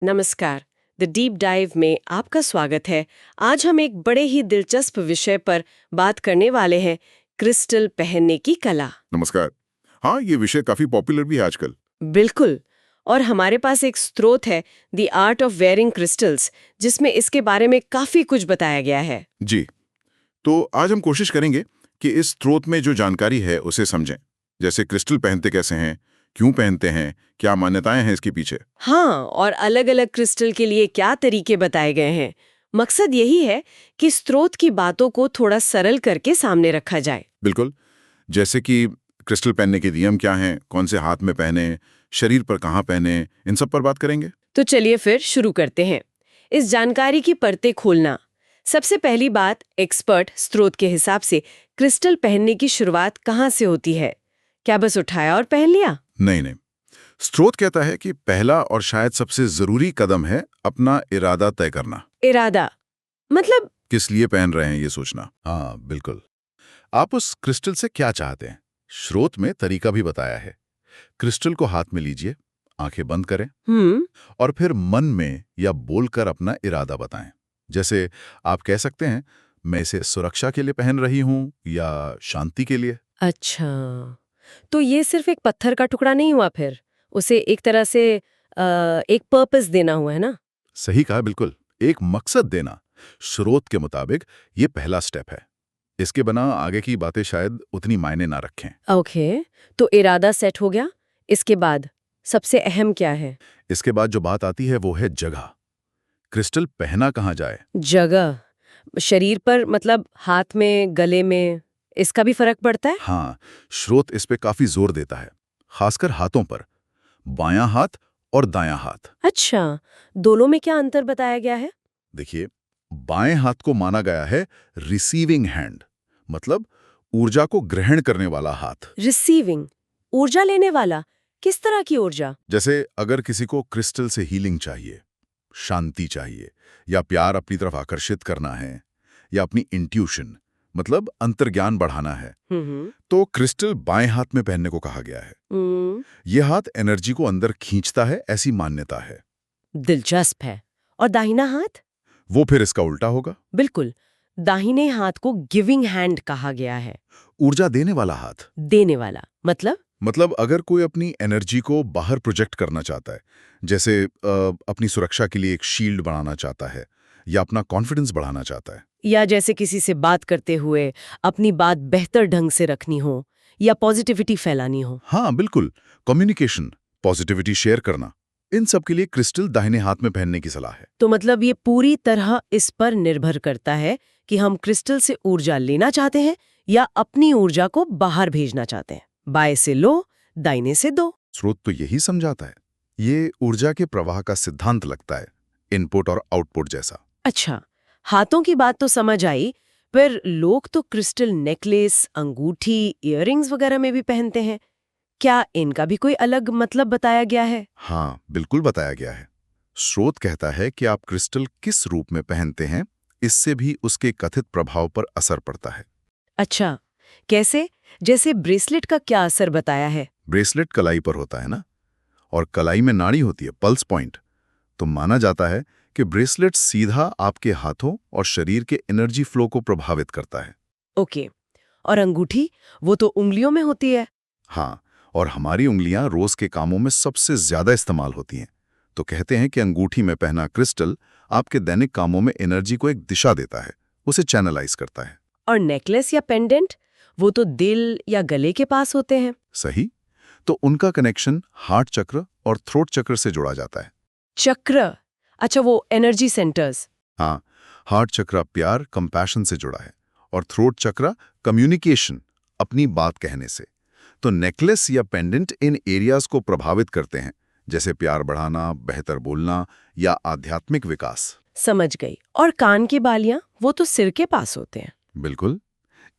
नमस्कार। The deep dive में आपका स्वागत है। आज हम एक बड़े ही दिलचस्प विषय पर बात करने वाले हैं, क्रिस्टल पहनने की कला। नमस्कार। हाँ, ये विषय काफी पॉपुलर भी है आजकल। बिल्कुल। और हमारे पास एक स्रोत है, the art of wearing crystals, जिसमें इसके बारे में काफी कुछ बताया गया है। जी, तो आज हम कोशिश करेंगे कि इस स्रोत में जो जानकारी है उसे समझें। जैसे क्रिस्टल पहनते कैसे हैं, क्यों पहनते हैं, क्या मान्यताएं हैं इसके पीछे। हाँ, और अलग-अलग क्रिस्टल के लिए क्या तरीके बताए गए हैं। मकसद यही है कि स्रोत की बातों को थोड़ा सरल करके सामने रखा जाए। बिल्कुल। जैसे कि क्रिस्टल पहनने के नियम क्या हैं, कौन से हाथ में पहने, शरीर पर कहाँ पहने, इन सब पर बात करेंगे। तो चलिए फिर शुरू करते हैं। इस जानकारी की परतें खोलना। सबसे पहली बात, एक्सपर्ट स्रोत के हिसाब से क्रिस्टल पहनने की शुरुआत कहाँ से होती है? क्या बस उठाया और पहन लिया? नहीं नहीं, स्रोत कहता है कि पहला और शायद सबसे जरूरी कदम है अपना इरादा तय करना। इरादा मतलब? किस लिए पहन रहे हैं ये सोचना। हाँ बिल्कुल, आप उस क्रिस्टल से क्या चाहते हैं। स्रोत में तरीका भी बताया है। क्रिस्टल को हाथ में लीजिए, आंखें बंद करें और फिर मन में या बोलकर अपना इरादा बताएं। जैसे आप कह सकते हैं, मैं इसे सुरक्षा के लिए पहन रही हूं या शांति के लिए। अच्छा, तो ये सिर्फ एक पत्थर का टुकड़ा नहीं हुआ फिर? उसे एक तरह से एक पर्पस देना हुआ है ना? सही कहा, बिल्कुल, एक मकसद देना। स्रोत के मुताबिक ये पहला स्टेप है। इसके बिना आगे की बातें शायद उतनी मायने ना रखें। ओके, तो इरादा सेट हो गया। इसके बाद सबसे अहम क्या है? इसके बाद जो बात आती है वो है जगह। क्रिस्टल पहना कहाँ जाए। जगह? शरीर पर मतलब हाथ में, गले में, इसका भी फर्क पड़ता है? हाँ, स्रोत इस पे काफी जोर देता है, खासकर हाथों पर। बायां हाथ और दायां हाथ। अच्छा, दोनों में क्या अंतर बताया गया है? देखिए, बाएं हाथ को माना गया है रिसीविंग हैंड, मतलब ऊर्जा को ग्रहण करने वाला हाथ। रिसीविंग, ऊर्जा लेने वाला? किस तरह की ऊर्जा? जैसे अगर किसी को क्रिस्टल से हीलिंग चाहिए, शांति चाहिए, या प्यार अपनी तरफ आकर्षित करना है, या अपनी इंट्यूशन मतलब अंतर्ज्ञान बढ़ाना है, तो क्रिस्टल बाएं हाथ में पहनने को कहा गया है। यह हाथ एनर्जी को अंदर खींचता है, ऐसी मान्यता है। दिलचस्प है। और दाहिना हाथ? वो फिर इसका उल्टा होगा। बिल्कुल, दाहिने हाथ को गिविंग हैंड कहा गया है। ऊर्जा देने वाला हाथ। देने वाला मतलब? अगर कोई अपनी एनर्जी को बाहर प्रोजेक्ट करना चाहता है, जैसे अपनी सुरक्षा के लिए एक शील्ड बनाना चाहता है, या अपना कॉन्फिडेंस बढ़ाना चाहता है, या जैसे किसी से बात करते हुए अपनी बात बेहतर ढंग से रखनी हो, या पॉजिटिविटी फैलानी हो। हाँ बिल्कुल, कम्युनिकेशन, पॉजिटिविटी शेयर करना, इन सब के लिए क्रिस्टल दाहिने हाथ में पहनने की सलाह है। तो मतलब ये पूरी तरह इस पर निर्भर करता है कि हम क्रिस्टल से ऊर्जा लेना चाहते हैं या अपनी ऊर्जा को बाहर भेजना चाहते हैं। बाएं से लो, दाहिने से दो। स्रोत तो यही समझाता है। ये ऊर्जा के प्रवाह का सिद्धांत लगता है, इनपुट और आउटपुट जैसा। अच्छा, हाथों की बात तो समझ आई, पर लोग तो क्रिस्टल नेकलेस, अंगूठी, इयररिंग्स वगैरह में भी पहनते हैं। क्या इनका भी कोई अलग मतलब बताया गया है? हाँ बिल्कुल, बताया गया है। स्रोत कहता है कि आप क्रिस्टल किस रूप में पहनते हैं, इससे भी उसके कथित प्रभाव पर असर पड़ता है। अच्छा, कैसे? जैसे ब्रेसलेट का क्या असर बताया है? ब्रेसलेट कलाई पर होता है ना, और कलाई में नाड़ी होती है, पल्स पॉइंट। तो माना जाता है कि ब्रेसलेट सीधा आपके हाथों और शरीर के एनर्जी फ्लो को प्रभावित करता है। ओके, और अंगूठी? वो तो उंगलियों में होती है। हाँ, और हमारी उंगलियां रोज के कामों में सबसे ज्यादा इस्तेमाल होती हैं। तो कहते हैं कि अंगूठी में पहना क्रिस्टल आपके दैनिक कामों में एनर्जी को एक दिशा देता है, उसे चैनलाइज करता है। और नेकलेस या पेंडेंट? वो तो दिल या गले के पास होते हैं। सही, तो उनका कनेक्शन हार्ट चक्र और थ्रोट चक्र से जुड़ा जाता है। चक्र? अच्छा, वो एनर्जी सेंटर्स। हाँ, हार्ट चक्र प्यार, कंपैशन से जुड़ा है, और थ्रोट चक्र कम्युनिकेशन, अपनी बात कहने से। तो नेकलेस या पेंडेंट इन एरियाज को प्रभावित करते हैं, जैसे प्यार बढ़ाना, बेहतर बोलना या आध्यात्मिक विकास। समझ गई। और कान की बालियां? वो तो सिर के पास होते हैं। बिल्कुल,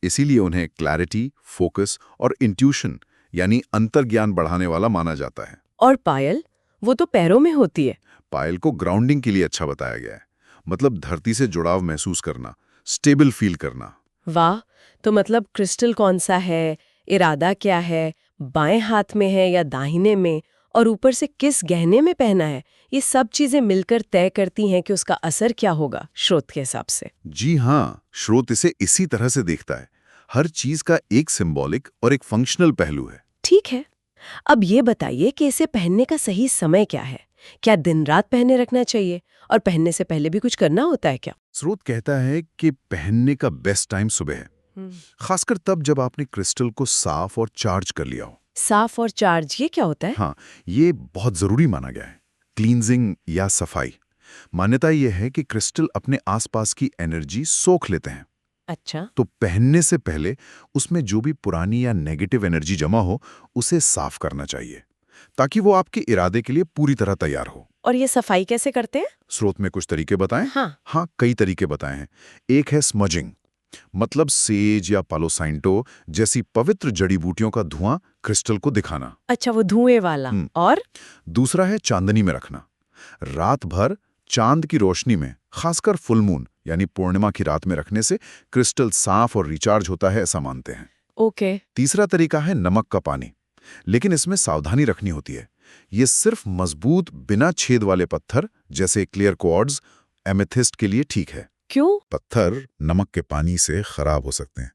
इसीलिए उन्हें क्लैरिटी, फोकस और इंट्यूशन यानी अंतर्ज्ञान बढ़ाने वाला माना जाता है। और पायल? वो तो पैरों में होती है। पायल को ग्राउंडिंग के लिए अच्छा बताया गया है, मतलब धरती से जुड़ाव महसूस करना, स्टेबल फील करना। वाह, तो मतलब क्रिस्टल कौन सा है, इरादा क्या है, बाएं हाथ में है या दाहिने में, और ऊपर से किस गहने में पहना है, ये सब चीजें मिलकर तय करती हैं कि उसका असर क्या होगा स्रोत के हिसाब से। जी हाँ, स्रोत इसे इसी तरह से देखता है। हर चीज का एक सिंबॉलिक और एक फंक्शनल पहलू है। ठीक है, अब ये बताइए कि इसे पहनने का सही समय क्या है? क्या दिन रात पहने रखना चाहिए और पहनने से पहले भी कुछ करना होता है क्या? स्रोत कहता है कि पहनने का बेस्ट टाइम सुबह है, खासकर तब जब आपने क्रिस्टल को साफ और चार्ज कर लिया हो। साफ और चार्ज, ये क्या होता है? हाँ, ये बहुत जरूरी माना गया है। क्लींजिंग या सफाई। मान्यता यह है कि क्रिस्टल अपने आसपास की एनर्जी सोख लेते हैं। अच्छा। तो पहनने से पहले उसमें जो भी पुरानी या नेगेटिव एनर्जी जमा हो, उसे साफ करना चाहिए, ताकि वो आपके इरादे के लिए पूरी तरह तैयार हो। और ये सफाई कैसे करते हैं? स्रोत में कुछ तरीके बताएं? हाँ। हाँ, कई तरीके बताए हैं। एक है स्मजिंग, मतलब सेज या पालो सैंटो जैसी पवित्र जड़ी बूटियों का धुआं क्रिस्टल को दिखाना। अच्छा, वो धुएं वाला। और दूसरा है चांदनी में रखना। रात भर चांद की रोशनी में, खासकर फुल मून यानी पूर्णिमा की रात में रखने से क्रिस्टल साफ और रिचार्ज होता है, ऐसा मानते हैं। ओके। तीसरा तरीका है नमक का पानी, लेकिन इसमें सावधानी रखनी होती है। ये सिर्फ मजबूत बिना छेद वाले पत्थर जैसे क्लियर क्वार्ट्ज, एमेथिस्ट के लिए ठीक है। क्यों? पत्थर नमक के पानी से खराब हो सकते हैं,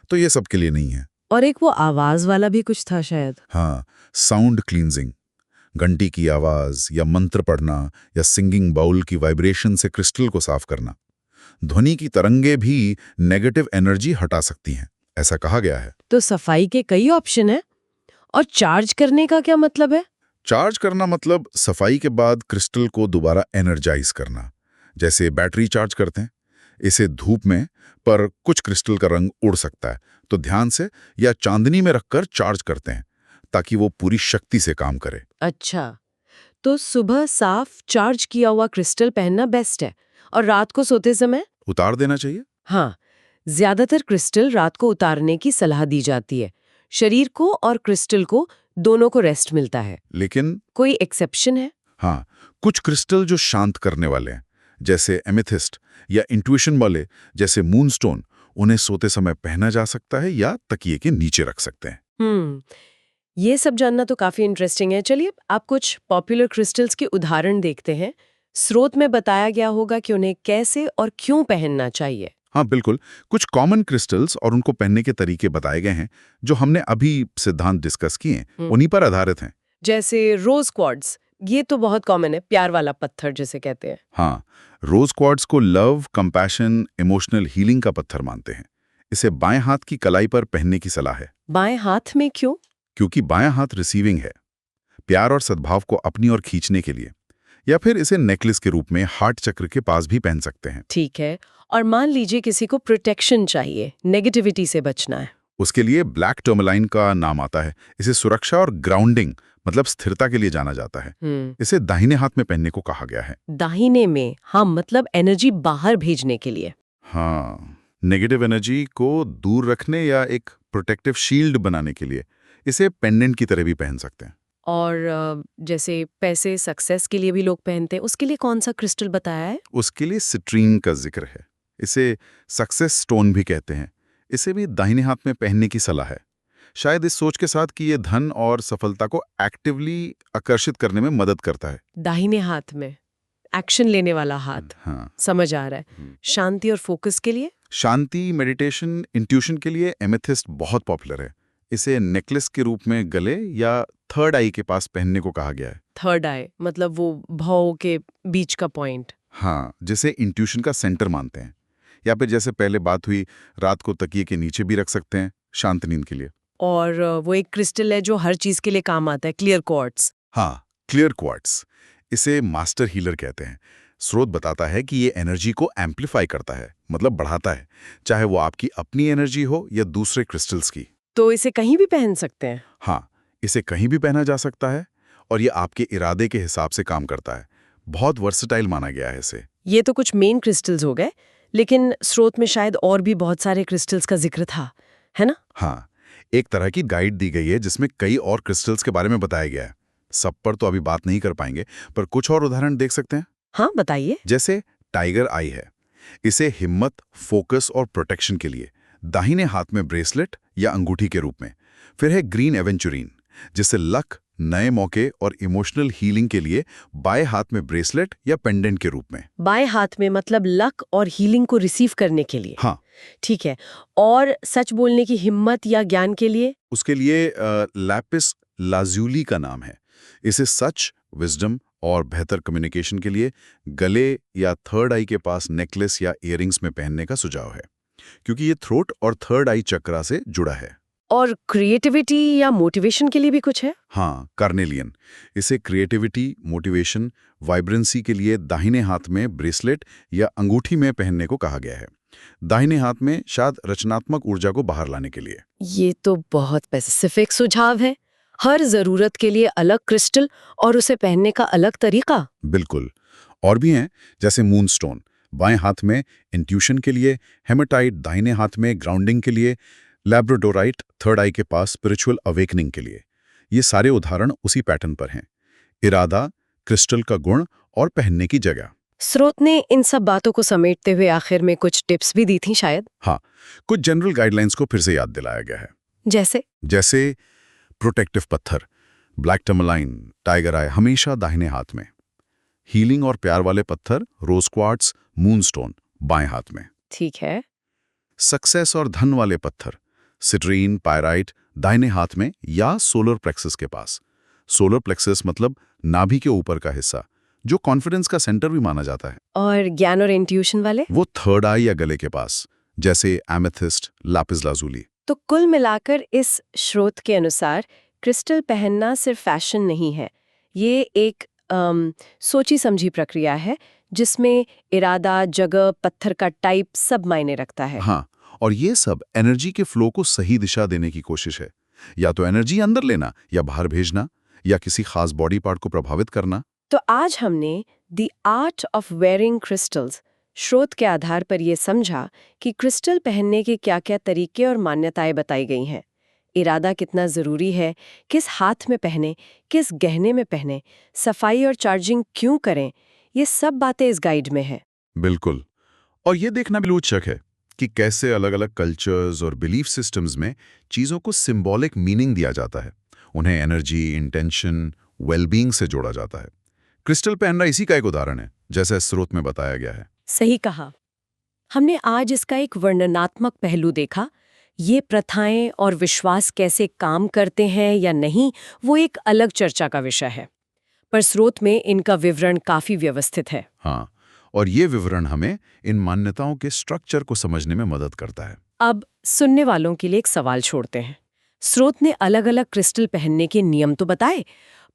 तो ये सबके लिए नहीं है। और एक वो आवाज वाला भी कुछ था शायद। हाँ, साउंड क्लींजिंग, घंटी की आवाज या मंत्र पढ़ना या सिंगिंग बाउल की वाइब्रेशन से क्रिस्टल को साफ करना। ध्वनि की तरंगे भी नेगेटिव एनर्जी हटा सकती हैं, ऐसा कहा गया है। तो सफाई के कई ऑप्शन हैं। और चार्ज करने का क्या मतलब है? चार्ज करना मतलब सफाई के बाद क्रिस्टल को दोबारा एनर्जाइज करना, जैसे बैटरी चार्ज करते हैं। इसे धूप में, पर कुछ क्रिस्टल का रंग उड़ सकता है, तो ध्यान से या चांदनी में रखकर चार्ज करते हैं, ताकि वो पूरी शक्ति से काम करे। अच्छा, तो सुबह साफ चार्ज किया हुआ क्रिस्टल पहनना बेस्ट है और रात को सोते समय? उतार देना चाहिए। हाँ, ज्यादातर क्रिस्टल रात को उतारने की सलाह दी जाती है। शरीर को और क्रिस्टल को दोनों को रेस्ट मिलता है। लेकिन कोई एक्सेप्शन है? हाँ, कुछ क्रिस्टल जो शांत करने वाले हैं, जैसे एमेथिस्ट, या इंट्यूशन वाले जैसे मूनस्टोन, उन्हें सोते समय पहना जा सकता है या तकिए के नीचे रख सकते हैं। ये सब जानना तो काफी इंटरेस्टिंग है। चलिए, आप कुछ पॉपुलर क्रिस्टल्स के उदाहरण देखते हैं। स्रोत में बताया गया होगा कि उन्हें कैसे और क्यों पहनना चाहिए। हाँ बिल्कुल, कुछ कॉमन क्रिस्टल्स और उनको पहनने के तरीके बताए गए हैं, जो हमने अभी सिद्धांत डिस्कस किए हैं, उन्हीं पर आधारित हैं। जैसे रोज क्वार्ट्ज, ये तो बहुत कॉमन है, प्यार वाला पत्थर जिसे कहते हैं। हाँ, रोज क्वार्ट्ज को लव, कंपैशन, इमोशनल हीलिंग का पत्थर मानते हैं। इसे बाएं हाथ की कलाई पर पहनने की सलाह है। बाएं हाथ में क्यों? क्योंकि बायां हाथ रिसीविंग है, प्यार और सद्भाव को अपनी ओर खींचने के लिए। या फिर इसे नेकलेस के रूप में हार्ट चक्र के पास भी पहन सकते हैं। ठीक है, और मान लीजिए किसी को प्रोटेक्शन चाहिए, नेगेटिविटी से बचना है। उसके लिए ब्लैक टर्मलाइन का नाम आता है। इसे सुरक्षा और ग्राउंडिंग, मतलब स्थिरता के लिए जाना जाता है। इसे दाहिने हाथ में पहनने को कहा गया है। दाहिने में? हाँ, मतलब एनर्जी बाहर भेजने के लिए। हाँ, नेगेटिव एनर्जी को दूर रखने या एक प्रोटेक्टिव शील्ड बनाने के लिए इसे पेंडेंट की तरह भी पहन सकते हैं। और जैसे पैसे, सक्सेस के लिए भी लोग पहनते हैं, उसके लिए कौन सा क्रिस्टल बताया है? उसके लिए सिट्रीन का जिक्र है। इसे सक्सेस स्टोन भी कहते हैं। इसे भी दाहिने हाथ में पहनने की सलाह है, शायद इस सोच के साथ कि ये धन और सफलता को एक्टिवली आकर्षित करने में मदद करता है। दाहिने हाथ में एक्शन लेने वाला हाथ। हाँ, समझ आ रहा है। शांति और फोकस के लिए? शांति, मेडिटेशन, इंट्यूशन के लिए एमेथिस्ट बहुत पॉपुलर है। इसे नेकलेस के रूप में गले या थर्ड आई के पास पहनने को कहा गया है। थर्ड आई मतलब वो भौं के बीच का पॉइंट। हाँ, जिसे इंट्यूशन का सेंटर मानते हैं। या फिर जैसे पहले बात हुई, रात को तकिए के नीचे भी रख सकते हैं, शांत नींद के लिए। और वो एक क्रिस्टल है जो हर चीज के लिए काम आता है, क्लियर क्वार्ट्ज। हाँ, क्लियर क्वार्ट्ज। इसे मास्टर हीलर कहते हैं। स्रोत बताता है कि ये एनर्जी को एम्पलीफाई करता है, मतलब बढ़ाता है, चाहे वो आपकी अपनी एनर्जी हो या दूसरे क्रिस्टल्स की। तो इसे कहीं भी पहन सकते हैं? हाँ, इसे कहीं भी पहना जा सकता है और ये आपके इरादे के हिसाब से काम करता है। बहुत वर्सेटाइल माना गया है इसे। ये तो कुछ मेन क्रिस्टल्स हो गए, लेकिन स्रोत में शायद और भी बहुत सारे क्रिस्टल्स का जिक्र था, है ना? हाँ, एक तरह की गाइड दी गई है जिसमें कई और क्रिस्टल्स के बारे में बताया गया है। सब पर तो अभी बात नहीं कर पाएंगे, पर कुछ और उदाहरण देख सकते हैं। हाँ, बताइए। जैसे टाइगर आई है। इसे हिम्मत, फोकस और प्रोटेक्शन के लिए, दाहिने हाथ में ब्रेसलेट या अंगूठी के रूप में। फिर है ग्रीन एवेंचुरीन, जिसे लक, नए मौके और इमोशनल हीलिंग के लिए बाएं हाथ में ब्रेसलेट या पेंडेंट के रूप में। बाएं हाथ में मतलब लक और हीलिंग को रिसीव करने के लिए। हाँ, ठीक है। और सच बोलने की हिम्मत या ज्ञान के लिए? उसके लिए लैपिस लाजुली का नाम है। इसे सच, विजडम और बेहतर कम्युनिकेशन के लिए गले या थर्ड आई के पास नेकलेस या इयररिंग्स में पहनने का सुझाव है, क्योंकि ये थ्रोट और थर्ड आई चक्रा से जुड़ा है। और क्रिएटिविटी या मोटिवेशन के लिए भी कुछ है? हाँ, कार्नेलियन। इसे क्रिएटिविटी, मोटिवेशन, वाइब्रेंसी के लिए दाहिने हाथ में ब्रेसलेट या अंगूठी में पहनने को कहा गया है। दाहिने हाथ में शायद रचनात्मक ऊर्जा को बाहर लाने के लिए। ये तो बहुत स्पेसिफिक सुझाव है। हर जरूरत के लिए अलग क्रिस्टल और उसे पहनने का अलग तरीका। बिल्कुल। और भी हैं, जैसे मूनस्टोन बाएं हाथ में इंट्यूशन के लिए, हेमेटाइट दाहिने हाथ में ग्राउंडिंग के लिए, लैब्राडोराइट थर्ड आई के पास स्पिरिचुअल अवेकनिंग के लिए। ये सारे उदाहरण उसी पैटर्न पर हैं। इरादा, क्रिस्टल का गुण और पहनने की जगह। स्रोत ने इन सब बातों को समेटते हुए आखिर में कुछ टिप्स भी दी थी शायद। हाँ, कुछ जनरल गाइडलाइंस को फिर से याद दिलाया गया है। जैसे प्रोटेक्टिव पत्थर, ब्लैक टर्मलाइन, टाइगर आई हमेशा दाहिने हाथ में। हीलिंग और प्यार वाले पत्थर, रोज क्वार्ट्स, मूनस्टोन बाएं हाथ में। ठीक है। सक्सेस और धन वाले पत्थर, सिट्रीन, पायराइट दाहिने हाथ में या सोलर प्लेक्सस के पास। सोलर प्लेक्सस मतलब नाभि के ऊपर का हिस्सा, जो कॉन्फिडेंस का सेंटर भी माना जाता है। और ज्ञान और इंट्यूशन वाले? वो थर्ड आई या गले के पास, जैसे एमेथिस्ट, लापिस लाजुली। तो कुल मिलाकर इस स्रोत के अनुसार क्रिस्टल पहनना सिर्फ फैशन नहीं है, ये एक सोची समझी प्रक्रिया है जिसमें इरादा, जगह, पत्थर का टाइप सब मायने रखता है। हाँ, और ये सब एनर्जी के फ्लो को सही दिशा देने की कोशिश है। या तो एनर्जी अंदर लेना या बाहर भेजना, या किसी खास बॉडी पार्ट को प्रभावित करना। तो आज हमने the art of wearing crystals स्रोत के आधार पर यह समझा कि क्रिस्टल पहनने के क्या-क्या तरीके और मान्यताएं बताई गई हैं। इरादा कितना जरूरी है, किस हाथ में पहने, किस गहने में पहने, सफाई और चार्जिंग क्यों करें, ये सब बातें इस गाइड में है। बिल्कुल। और ये देखना भी रोचक है कि कैसे अलग-अलग कल्चर्स और बिलीफ सिस्टम्स में चीज़ों को सिंबॉलिक मीनिंग दिया जाता है। उन्हें एनर्जी, इंटेंशन, वेलबींग से जोड़ा जाता है। क्रिस्टल पहनना इसी का एक उदाहरण है, जैसा इस स्रोत में बताया गया है। सही कहा। हमने आज इसका एक वर्णनात्मक पहलू देखा। ये प्रथाएं और विश्वास कैसे काम करते हैं या नहीं, वो एक अलग चर्चा का विषय है, पर स्रोत में इनका विवरण काफी व्यवस्थित है। हाँ, और ये विवरण हमें इन मान्यताओं के स्ट्रक्चर को समझने में मदद करता है। अब सुनने वालों के लिए एक सवाल छोड़ते हैं। स्रोत ने अलग-अलग क्रिस्टल पहनने के नियम तो बताए,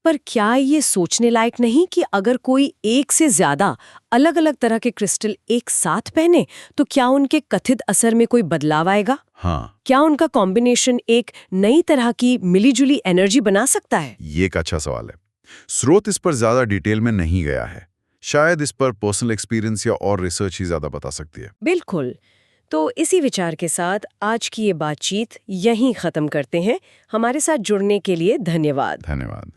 पर क्या ये सोचने लायक नहीं कि अगर कोई एक से ज्यादा अलग-अलग तरह के क्रिस्टल एक साथ पहने तो क्या उनके कथित असर में कोई बदलाव आएगा? हाँ, क्या उनका कॉम्बिनेशन एक नई तरह की मिलीजुली एनर्जी बना सकता है? ये एक अच्छा सवाल है। स्रोत इस पर ज्यादा डिटेल में नहीं गया है। शायद इस पर पर्सनल एक्सपीरियंस या और रिसर्च ही ज्यादा बता सकती है। बिल्कुल। तो इसी विचार के साथ आज की ये बातचीत यहीं खत्म करते हैं। हमारे साथ जुड़ने के लिए धन्यवाद। धन्यवाद।